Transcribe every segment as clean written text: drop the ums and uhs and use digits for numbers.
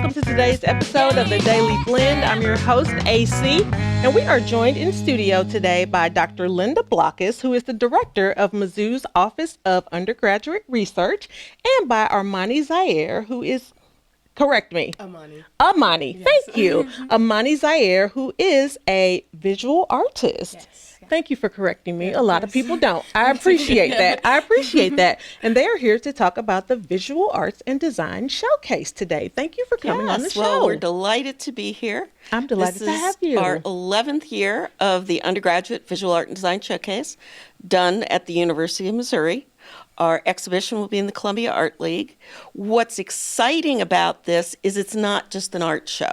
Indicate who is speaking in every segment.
Speaker 1: welcome to today's episode of The Daily Blend. I'm your host, AC, and we are joined in studio today by Dr. Linda Blockus, who is the director of Mizzou's Office of Undergraduate Research, and by Amani Zaire, who is, correct me. Amani, yes. Thank you. Amani Zaire, who is a visual artist. Yes. Thank you for correcting me. A lot of people don't. I appreciate that. And they are here to talk about the Visual Arts and Design Showcase today. Thank you for coming on the show.
Speaker 2: Well, we're delighted to be here.
Speaker 1: I'm delighted to have you.
Speaker 2: This is our 11th year of the Undergraduate Visual Art and Design Showcase done at the University of Missouri. Our exhibition will be in the Columbia Art League. What's exciting about this is it's not just an art show.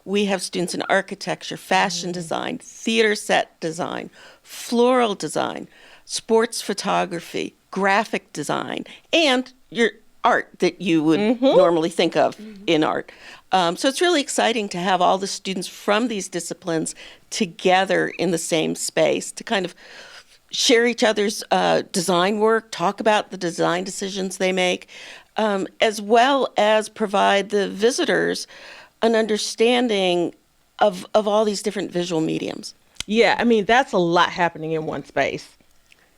Speaker 2: We have students in architecture, fashion design, theater set design, floral design, sports photography, graphic design, and your art that you would normally think of in art. So it's really exciting to have all the students from these disciplines together in the same space to kind of share each other's design work, talk about the design decisions they make, as well as provide the visitors an understanding of all these different visual mediums.
Speaker 1: Yeah, I mean, that's a lot happening in one space.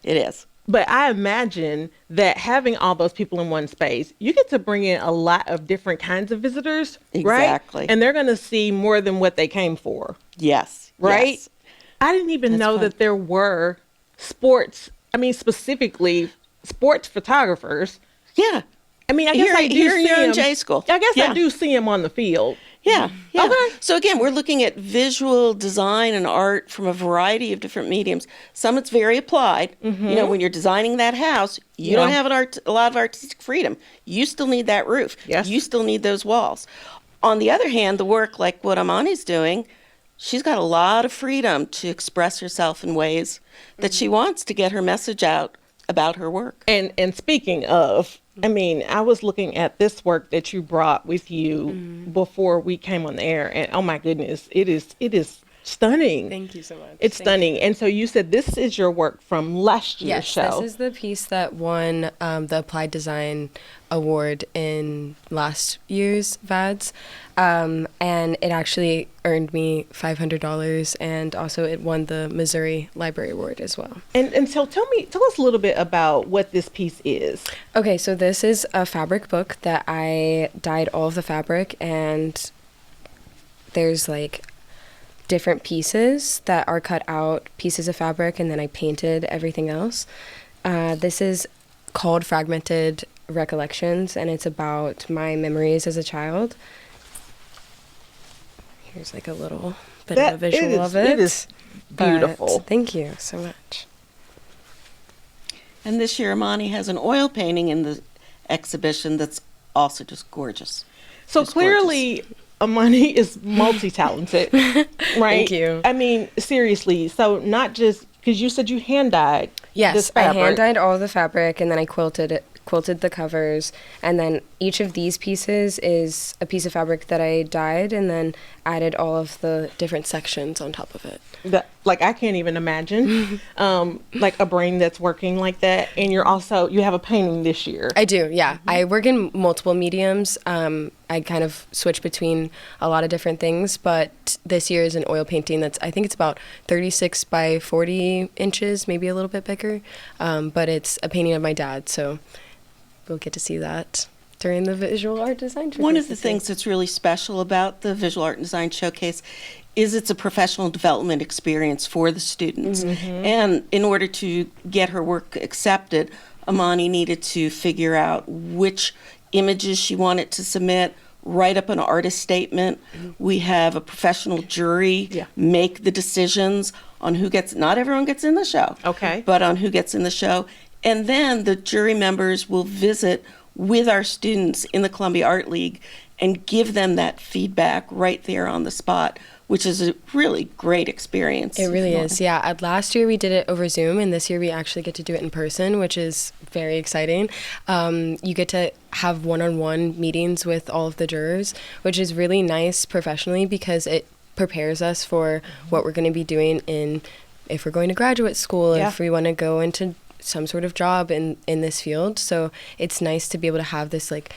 Speaker 2: It is.
Speaker 1: But I imagine that having all those people in one space, you get to bring in a lot of different kinds of visitors,
Speaker 2: exactly.
Speaker 1: Right? And they're going to see more than what they came for.
Speaker 2: Yes.
Speaker 1: Right?
Speaker 2: Yes.
Speaker 1: I didn't even know that there were specifically sports photographers.
Speaker 2: Yeah.
Speaker 1: I mean, I guess I do see
Speaker 2: you're in
Speaker 1: them.
Speaker 2: J school.
Speaker 1: I guess I do see them on the field.
Speaker 2: Yeah.
Speaker 1: Okay.
Speaker 2: So again, we're looking at visual design and art from a variety of different mediums. Some it's very applied. You know, when you're designing that house, you don't have a lot of artistic freedom. You still need that roof.
Speaker 1: Yes.
Speaker 2: You still need those walls. On the other hand, the work like what Amani's doing, she's got a lot of freedom to express herself in ways that she wants to get her message out about her work.
Speaker 1: And speaking of, I mean, I was looking at this work that you brought with you before we came on the air, and oh my goodness, it is stunning.
Speaker 3: Thank you so much.
Speaker 1: It's stunning. And so you said this is your work from last year's show.
Speaker 3: Yes, this is the piece that won the Applied Design Award in last year's VADS. And it actually earned me $500, and also it won the Missouri Library Award as well.
Speaker 1: And so tell us a little bit about what this piece is.
Speaker 3: Okay, so this is a fabric book that I dyed all of the fabric, and there's like different pieces that are cut out pieces of fabric, and then I painted everything else. This is called Fragmented Recollections, and it's about my memories as a child. Here's like a little bit of a visual of it.
Speaker 1: It is beautiful.
Speaker 3: Thank you so much.
Speaker 2: And this year, Amani has an oil painting in the exhibition that's also just gorgeous.
Speaker 1: So
Speaker 2: just
Speaker 1: clearly,
Speaker 2: gorgeous.
Speaker 1: Amani is multi-talented, right?
Speaker 3: Thank you.
Speaker 1: I mean, seriously. So not just, because you said you hand-dyed this fabric.
Speaker 3: I hand-dyed all the fabric, and then I quilted the covers, and then each of these pieces is a piece of fabric that I dyed and then added all of the different sections on top of it.
Speaker 1: Like, I can't even imagine like a brain that's working like that. And you have a painting this year.
Speaker 3: I do, yeah. I work in multiple mediums. I kind of switch between a lot of different things, but this year is an oil painting I think it's about 36 by 40 inches, maybe a little bit bigger, but it's a painting of my dad, so we'll get to see that during the Visual Art Design Showcase.
Speaker 2: One of the things that's really special about the Visual Art and Design Showcase is it's a professional development experience for the students. And in order to get her work accepted, Amani needed to figure out which images she wanted to submit, write up an artist statement. We have a professional jury make the decisions on who gets, not everyone gets in the show, but on who gets in the show. And then the jury members will visit with our students in the Columbia Art League and give them that feedback right there on the spot, which is a really great experience.
Speaker 3: It really is, yeah. Last year we did it over Zoom, and this year we actually get to do it in person, which is very exciting. You get to have one-on-one meetings with all of the jurors, which is really nice professionally because it prepares us for what we're going to be doing if we're going to graduate school, if we want to go into some sort of job in this field. So it's nice to be able to have this like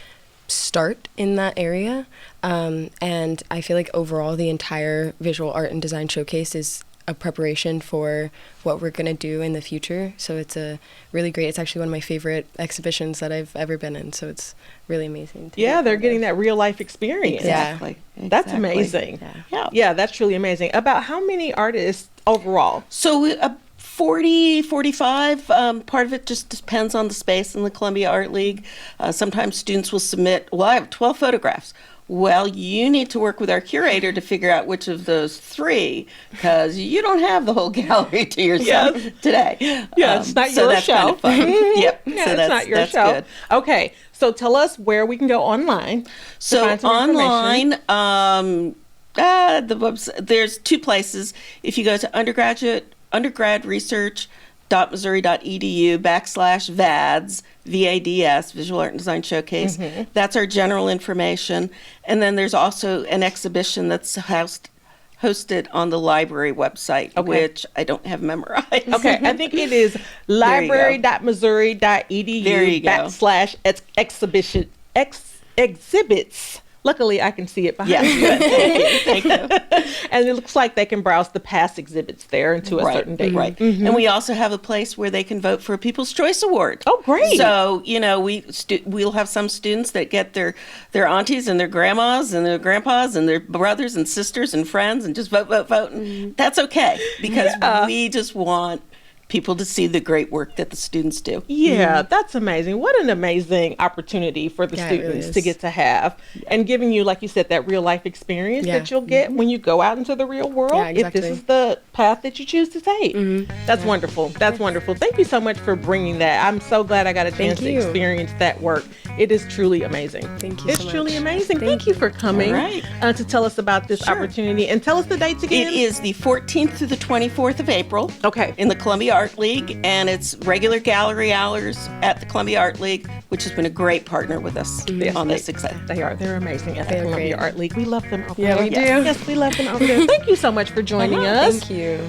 Speaker 3: start in that area. And I feel like overall the entire visual art and design showcase is a preparation for what we're going to do in the future. So it's a really great, it's actually one of my favorite exhibitions that I've ever been in. So it's really amazing.
Speaker 1: They're getting that real life experience.
Speaker 2: Exactly.
Speaker 1: That's amazing. Yeah, that's truly amazing. About how many artists overall?
Speaker 2: So 40, 45. Part of it just depends on the space in the Columbia Art League. Sometimes students will submit, well, I have 12 photographs. Well, you need to work with our curator to figure out which of those 3, because you don't have the whole gallery to yourself today.
Speaker 1: Yeah, it's not your
Speaker 2: that's
Speaker 1: show.
Speaker 2: Kind of fun. Yep.
Speaker 1: Yeah,
Speaker 2: So
Speaker 1: it's not your show.
Speaker 2: Good.
Speaker 1: Okay, so tell us where we can go online.
Speaker 2: So
Speaker 1: to find some information.
Speaker 2: online, there's 2 places. If you go to undergraduateresearch.missouri.edu/VADS, VADS, Visual Art and Design Showcase. That's our general information. And then there's also an exhibition that's hosted on the library website, which I don't have memorized.
Speaker 1: Okay, I think it is library.missouri.edu/exhibits. Luckily, I can see it behind you.
Speaker 2: Thank you.
Speaker 1: And it looks like they can browse the past exhibits there into a certain date.
Speaker 2: Right. And we also have a place where they can vote for a People's Choice Award.
Speaker 1: Oh, great.
Speaker 2: So, we'll have some students that get their aunties and their grandmas and their grandpas and their brothers and sisters and friends and just vote. And that's okay, because we just want people to see the great work that the students do.
Speaker 1: Yeah, that's amazing. What an amazing opportunity for the students to get to have, and giving you, like you said, that real life experience that you'll get when you go out into the real world, if this is the path that you choose to take. That's wonderful. That's wonderful. Thank you so much for bringing that. I'm so glad I got a chance to experience that work. It is truly amazing.
Speaker 3: Thank you so
Speaker 1: It's
Speaker 3: much.
Speaker 1: truly amazing. Thank you for coming to tell us about this opportunity. And tell us the dates again.
Speaker 2: It is the 14th through the 24th of April.
Speaker 1: Okay.
Speaker 2: In the Columbia Art League, and it's regular gallery hours at the Columbia Art League, which has been a great partner with us on this success.
Speaker 1: They are. They're amazing at the Columbia
Speaker 3: great.
Speaker 1: Art League. We love them over
Speaker 3: Yeah,
Speaker 1: there.
Speaker 3: we do.
Speaker 1: Yes, we love them over there. Thank you so much for joining us.
Speaker 3: Thank you.